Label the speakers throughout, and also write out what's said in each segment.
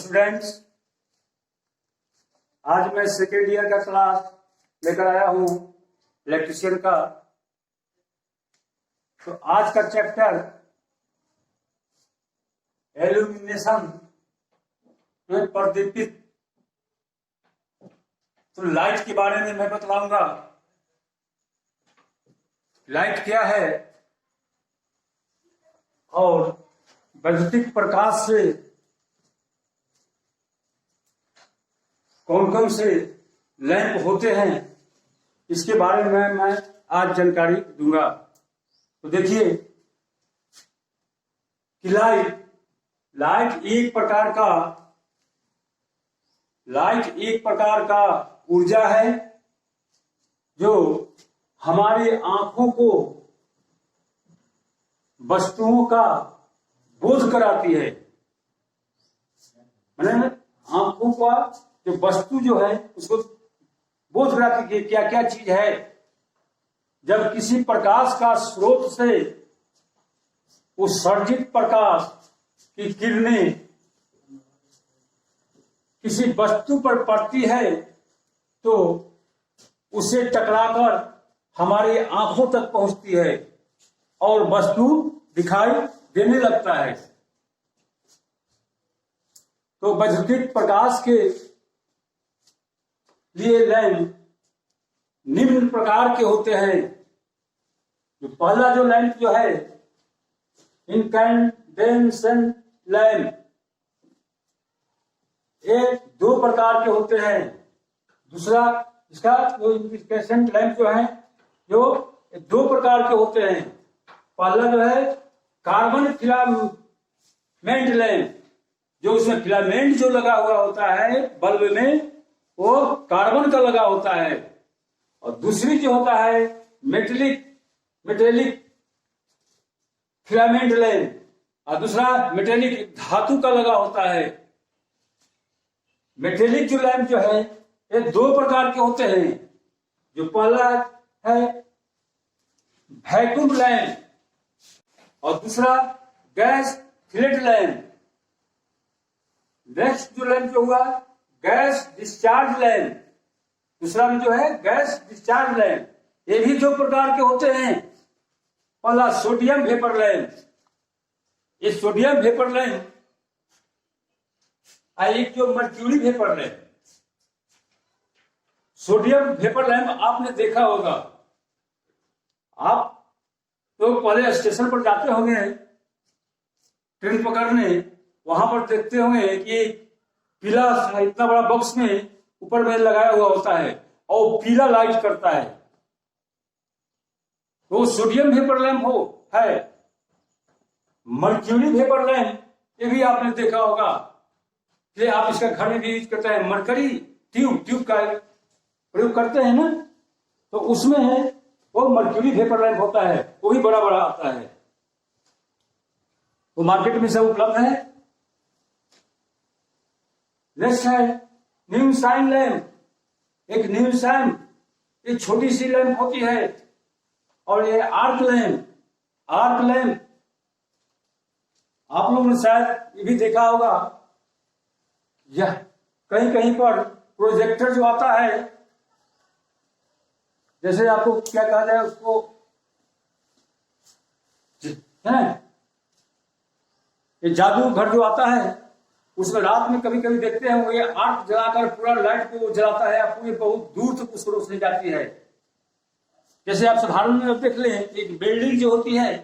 Speaker 1: Students, आज मैं second year का क्लास लेकर आया हूं इलेक्ट्रिशियन का। तो आज का चैप्टर एल्यूमिनेशन में प्रदीपित, तो लाइट के बारे में मैं बतलाऊंगा। लाइट क्या है और वैद्युतिक प्रकाश से कौन कौन से लैंप होते हैं, इसके बारे में मैं आज जानकारी दूंगा। तो देखिए कि लाइट एक प्रकार का ऊर्जा है जो हमारी आंखों को वस्तुओं का बोध कराती है। मैंने आंखों का जो वस्तु जो है उसको बोध कराती है क्या क्या चीज है। जब किसी प्रकाश का स्रोत से उत्सर्जित प्रकाश की किरणें किसी वस्तु पर पड़ती है तो उसे टकराकर हमारी आंखों तक पहुंचती है और वस्तु दिखाई देने लगता है। तो वैद्युतिक प्रकाश के लिए लैंप निम्न प्रकार के होते हैं। जो पहला जो लैंप जो है इनकैंडेशन लैंप, ये दो प्रकार के होते हैं। दूसरा इसका जो इंकैंडेशन लैंप जो है जो दो प्रकार के होते हैं। पहला जो है कार्बन फिलामेंट लैंप, जो उसमें फिलामेंट जो लगा हुआ होता है बल्ब में वो कार्बन का लगा होता है। और दूसरी जो होता है मेटेलिक फिलामेंट लैंप, और दूसरा मेटेलिक धातु का लगा होता है। मेटेलिक जो लैंप जो है ये दो प्रकार के होते हैं। जो पहला है वैक्यूम लैंप और दूसरा गैस फिलेट लैंप। नेक्स्ट जो लैंप जो हुआ गैस डिस्चार्ज लैंप, दूसरा में जो है गैस डिस्चार्ज लैंप। ये भी दो प्रकार के होते हैं। पहला सोडियम वेपर लैंप, ये सोडियम वेपर लैंप, एक जो mercury vapour lamp. Sodium vapour lamp आपने देखा होगा, आप तो पहले स्टेशन पर जाते होंगे ट्रेन पकड़ने, वहां पर देखते होंगे कि पीला इतना बड़ा बॉक्स में ऊपर में लगाया हुआ होता है और पीला लाइट करता है, तो सोडियम वेपर लैंप है। मर्क्यूरी वेपर लैंप ये भी आपने देखा होगा कि आप इसका घर में भी यूज करते हैं। मरकरी ट्यूब का प्रयोग करते हैं ना, तो उसमें है वो मर्क्यूरी वेपर लैंप होता है, वो भी बड़ा बड़ा आता है, वो मार्केट में सब उपलब्ध है। नेक्स्ट है न्यूनशाइन लैंप। एक न्यूनशाइन ये छोटी सी लैंप होती है और ये आर्क लैंप आप लोगों ने शायद ये भी देखा होगा। यह कहीं कहीं पर प्रोजेक्टर जो आता है, जैसे आपको क्या कहा जाए उसको है, ये जादू घर जो आता है उसमें रात में कभी कभी देखते हैं ये आर्क जलाकर पूरा लाइट को जलाता है, पूरे बहुत दूर तक उसको रोशनी जाती है। जैसे आप साधारण में देख लें एक बिल्डिंग जो होती है,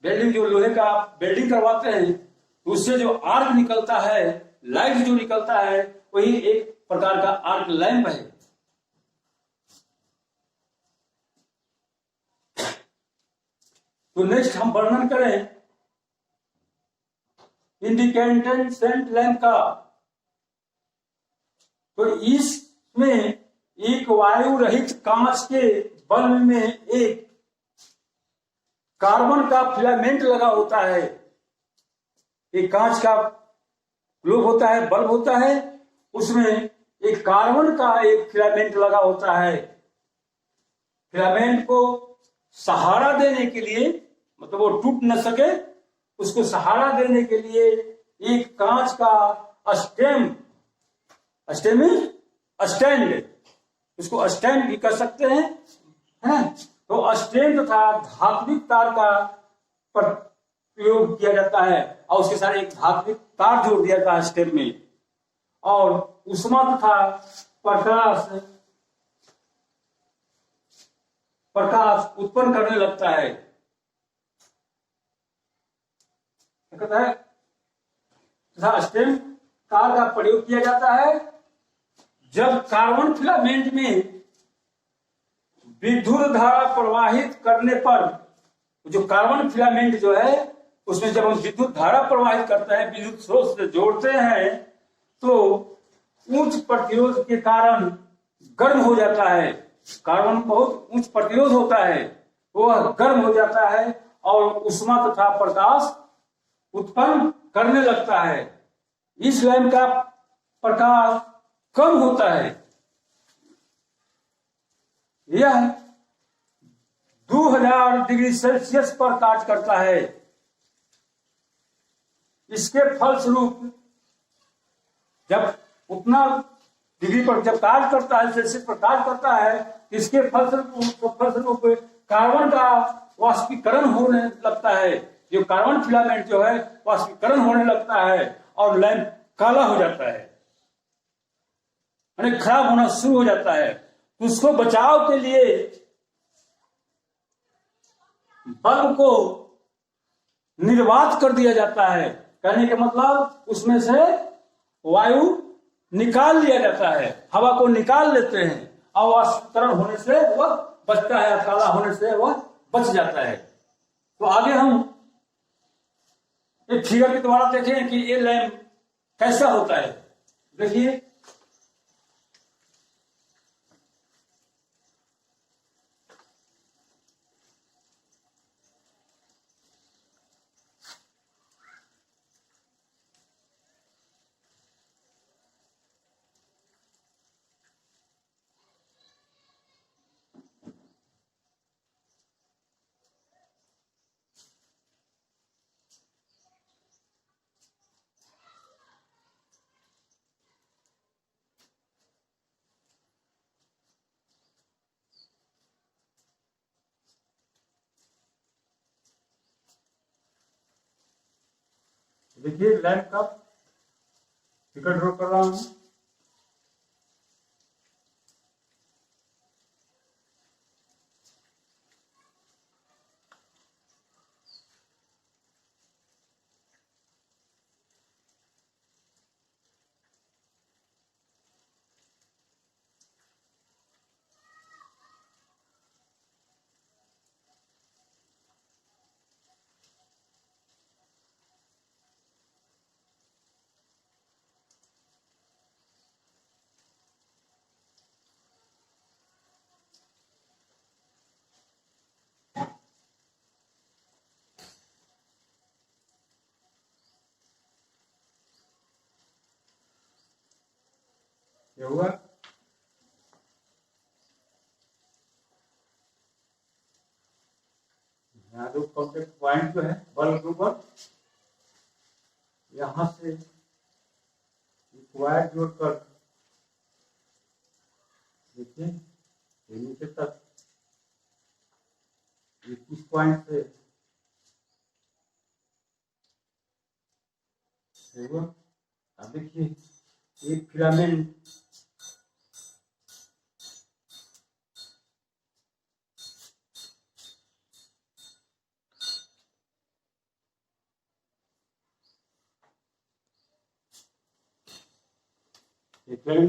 Speaker 1: बिल्डिंग जो लोहे का आप बिल्डिंग करवाते हैं तो उससे जो आर्क निकलता है, लाइट जो निकलता है, वही एक प्रकार का आर्क लैंप है। तो नेक्स्ट हम वर्णन करें इंडिकेंडेंट लैंप का। तो इसमें एक वायु रहित कांच के बल्ब में एक कार्बन का फिलामेंट लगा होता है। एक कांच का ग्लोब होता है, बल्ब होता है, उसमें एक कार्बन का एक फिलामेंट लगा होता है। फिलामेंट को सहारा देने के लिए, मतलब वो टूट न सके, उसको सहारा देने के लिए एक कांच का स्टेम, स्टेम स्टैंड, इसको स्टैंड भी कर सकते हैं। तो स्टैंड तथा धात्विक तार का प्रयोग किया जाता है और उसके साथ एक धात्विक तार जोड़ दिया जाता है स्टेम में, और उष्मा तथा प्रकाश उत्पन्न करने लगता है। कहता है तथा स्टेम तार का प्रयोग किया जाता है जब कार्बन फिलामेंट में विद्युत धारा प्रवाहित करने पर, जो कार्बन फिलामेंट जो है उसमें जब हम विद्युत धारा प्रवाहित करते हैं, विद्युत स्रोत से जोड़ते हैं, तो उच्च प्रतिरोध के कारण गर्म हो जाता है। कार्बन बहुत उच्च प्रतिरोध होता है, वह गर्म हो जाता है और उष्मा तथा प्रकाश उत्पन्न करने लगता है। इस लैंप का प्रकाश कम होता है। यह 2000 डिग्री सेल्सियस पर कार्य करता है। इसके फलस्वरूप जब उतना डिग्री पर जब कार्य करता है, सेल्सियस पर कार्य करता है, इसके फलस्वरूप कार्बन का वाष्पीकरण होने लगता है। जो कार्बन फिलामेंट जो है वाष्पीकरण होने लगता है और लैंप काला हो जाता है, यानी खराब होना शुरू हो जाता है। तो उसको बचाव के लिए बल्ब को निर्वात कर दिया जाता है। कहने का मतलब उसमें से वायु निकाल लिया जाता है, हवा को निकाल लेते हैं और वाष्पीकरण होने से वह बचता है, काला होने से वह बच जाता है। तो आगे हम एक फिगर के द्वारा देखें कि ये लैंप कैसा होता है। देखिए, देखिए लैंप का फिगर ड्रॉ कर रहा हूं। क्या हुआ? यहाँ जो कॉन्टेक्ट पॉइंट जो है बल्ब के ऊपर, यहां से वायर जोड़कर देखिए नीचे तक इस पॉइंट से हुआ। अब देखिए एक फिलामेंट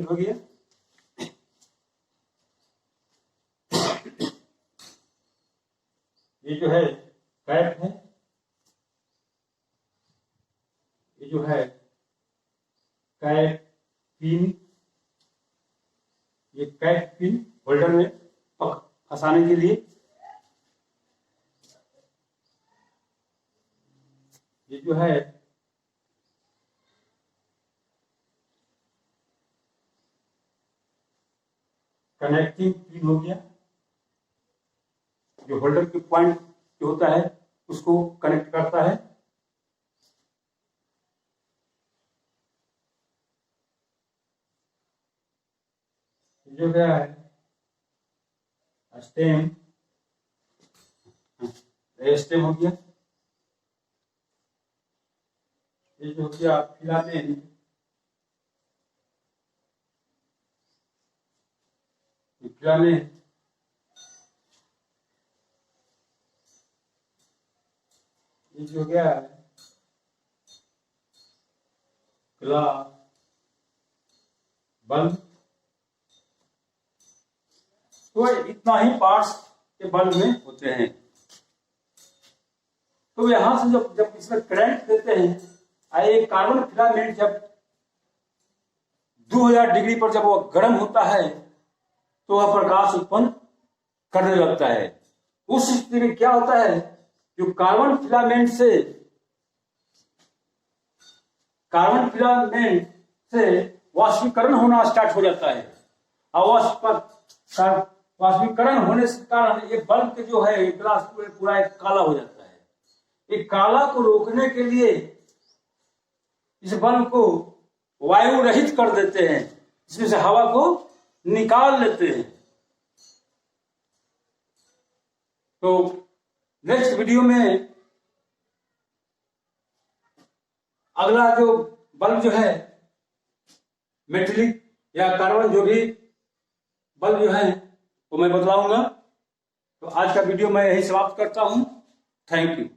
Speaker 1: हो गया। ये जो है कैप है, ये जो है कैप पिन, ये कैप पिन होल्डर में फंसाने के लिए, ये जो है कनेक्टिंग पिन हो गया, जो होल्डर के पॉइंट जो होता है उसको कनेक्ट करता है। जो क्या है स्टेम, स्टेम हो गया, ये जो हो गया फिलामेंट, फिलामेंट ये जो हो गया है ग्लास बल्ब। तो इतना ही पार्ट्स के बल्ब में होते हैं। तो यहां से जब जब इसमें करंट देते हैं, एक कार्बन फिलामेंट जब 2000 डिग्री पर जब वो गर्म होता है तो वह प्रकाश उत्पन्न करने लगता है। उस स्थिति में क्या होता है, जो कार्बन फिलामेंट से वाष्पीकरण होना स्टार्ट हो जाता है। और वाष्पीकरण होने से कारण ये बल्ब के जो है ग्लास पूरा एक काला हो जाता है। एक काला को रोकने के लिए इस बल्ब को वायु रहित कर देते हैं, इसमें से हवा को निकाल लेते हैं। तो नेक्स्ट वीडियो में अगला जो बल्ब जो है मेटेलिक या कार्बन जो भी बल्ब जो है वो मैं बतलाऊंगा। तो आज का वीडियो मैं यही समाप्त करता हूं। Thank you.